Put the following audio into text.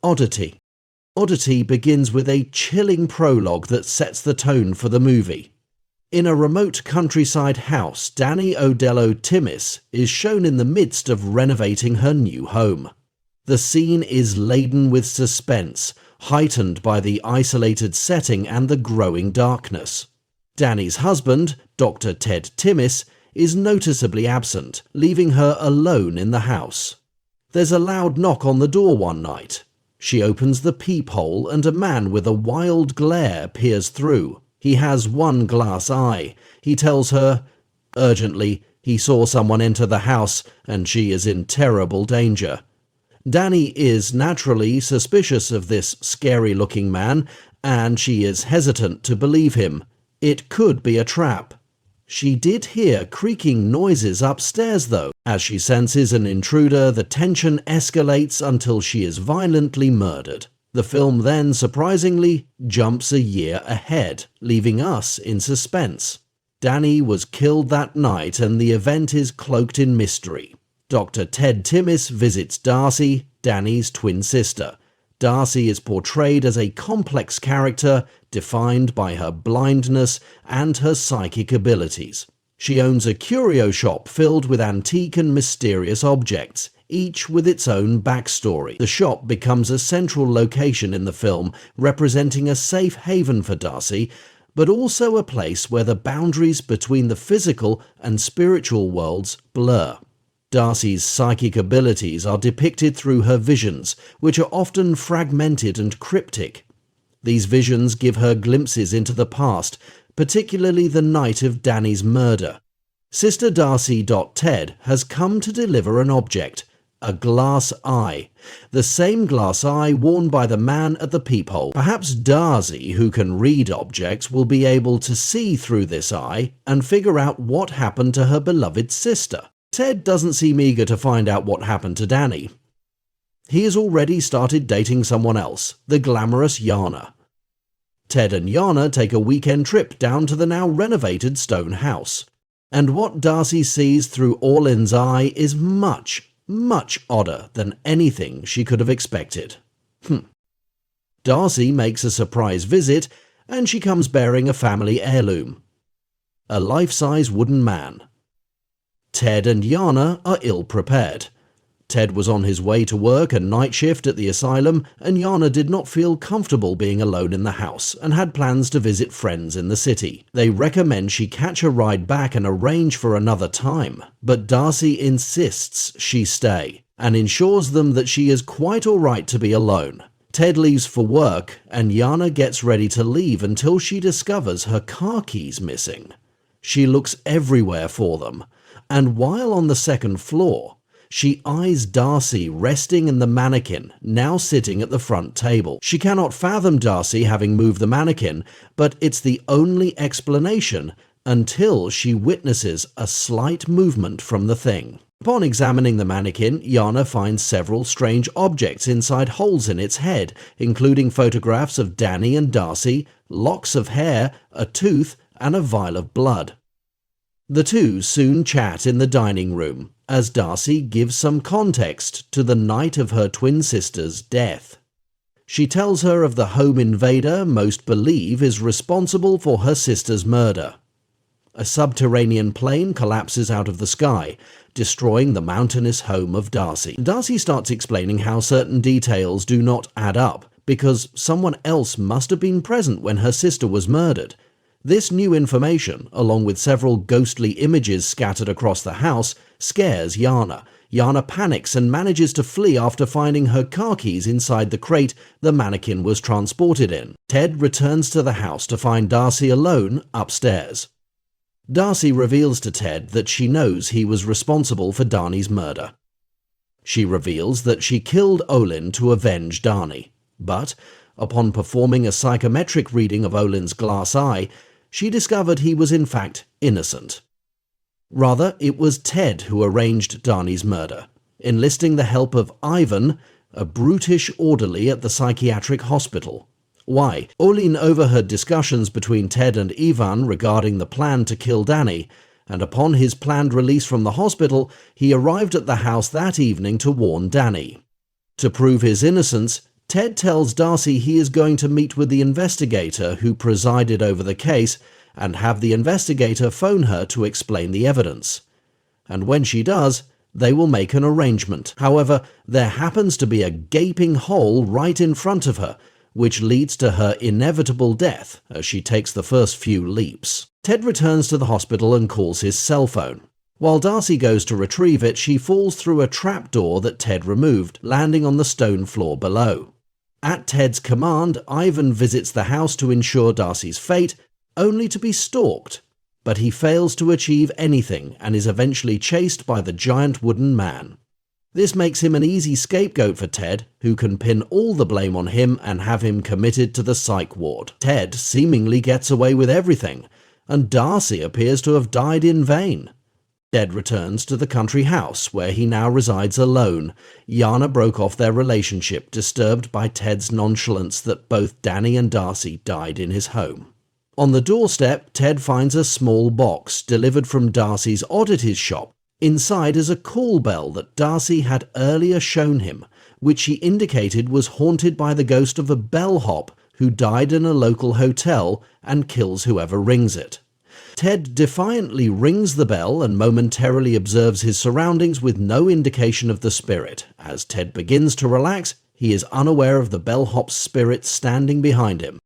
Oddity. Oddity begins with a chilling prologue that sets the tone for the movie. In a remote countryside house, Dani Odello Timmis is shown in the midst of renovating her new home. The scene is laden with suspense, heightened by the isolated setting and the growing darkness. Dani's husband, Dr. Ted Timmis, is noticeably absent, leaving her alone in the house. There's a loud knock on the door one night. She opens the peephole and a man with a wild glare peers through. He has one glass eye. He tells her, urgently, he saw someone enter the house and she is in terrible danger. Dani is naturally suspicious of this scary-looking man, and she is hesitant to believe him. It could be a trap. She did hear creaking noises upstairs, though. As she senses an intruder, the tension escalates until she is violently murdered. The film then, surprisingly, jumps a year ahead, leaving us in suspense. Dani was killed that night and the event is cloaked in mystery. Dr. Ted Timmis visits Darcy, Dani's twin sister. Darcy is portrayed as a complex character defined by her blindness and her psychic abilities. She owns a curio shop filled with antique and mysterious objects, each with its own backstory. The shop becomes a central location in the film, representing a safe haven for Darcy, but also a place where the boundaries between the physical and spiritual worlds blur. Darcy's psychic abilities are depicted through her visions, which are often fragmented and cryptic. These visions give her glimpses into the past, particularly the night of Dani's murder. Sister Darcy. Ted has come to deliver an object, a glass eye, the same glass eye worn by the man at the peephole. Perhaps Darcy, who can read objects, will be able to see through this eye and figure out what happened to her beloved sister. Ted doesn't seem eager to find out what happened to Dani. He has already started dating someone else, the glamorous Yana. Ted and Yana take a weekend trip down to the now renovated stone house. And what Darcy sees through Orlin's eye is much, much odder than anything she could have expected. Darcy makes a surprise visit, and she comes bearing a family heirloom. A life-size wooden man. Ted and Yana are ill-prepared. Ted was on his way to work a night shift at the asylum, and Yana did not feel comfortable being alone in the house and had plans to visit friends in the city. They recommend she catch a ride back and arrange for another time, but Darcy insists she stay and ensures them that she is quite alright to be alone. Ted leaves for work, and Yana gets ready to leave until she discovers her car keys missing. She looks everywhere for them, and while on the second floor, she eyes Darcy resting in the mannequin, now sitting at the front table. She cannot fathom Darcy having moved the mannequin, but it's the only explanation until she witnesses a slight movement from the thing. Upon examining the mannequin, Yana finds several strange objects inside holes in its head, including photographs of Dani and Darcy, locks of hair, a tooth, and a vial of blood. The two soon chat in the dining room, as Darcy gives some context to the night of her twin sister's death. She tells her of the home invader most believe is responsible for her sister's murder. A subterranean plane collapses out of the sky, destroying the mountainous home of Darcy. Darcy starts explaining how certain details do not add up, because someone else must have been present when her sister was murdered. This new information, along with several ghostly images scattered across the house, scares Yana. Yana panics and manages to flee after finding her car keys inside the crate the mannequin was transported in. Ted returns to the house to find Darcy alone upstairs. Darcy reveals to Ted that she knows he was responsible for Dani's murder. She reveals that she killed Olin to avenge Dani, but upon performing a psychometric reading of Olin's glass eye, she discovered he was in fact innocent. Rather, it was Ted who arranged Dani's murder, enlisting the help of Ivan, a brutish orderly at the psychiatric hospital. Why? Olin overheard discussions between Ted and Ivan regarding the plan to kill Dani, and upon his planned release from the hospital, he arrived at the house that evening to warn Dani. To prove his innocence, Ted tells Darcy he is going to meet with the investigator who presided over the case and have the investigator phone her to explain the evidence. And when she does, they will make an arrangement. However, there happens to be a gaping hole right in front of her, which leads to her inevitable death as she takes the first few leaps. Ted returns to the hospital and calls his cell phone. While Darcy goes to retrieve it, she falls through a trapdoor that Ted removed, landing on the stone floor below. At Ted's command, Ivan visits the house to ensure Darcy's fate, only to be stalked. But he fails to achieve anything and is eventually chased by the giant wooden man. This makes him an easy scapegoat for Ted, who can pin all the blame on him and have him committed to the psych ward. Ted seemingly gets away with everything, and Darcy appears to have died in vain. Ted returns to the country house, where he now resides alone. Yana broke off their relationship, disturbed by Ted's nonchalance that both Danny and Darcy died in his home. On the doorstep, Ted finds a small box delivered from Darcy's oddities shop. Inside is a call bell that Darcy had earlier shown him, which she indicated was haunted by the ghost of a bellhop who died in a local hotel and kills whoever rings it. Ted defiantly rings the bell and momentarily observes his surroundings with no indication of the spirit. As Ted begins to relax, he is unaware of the bellhop's spirit standing behind him.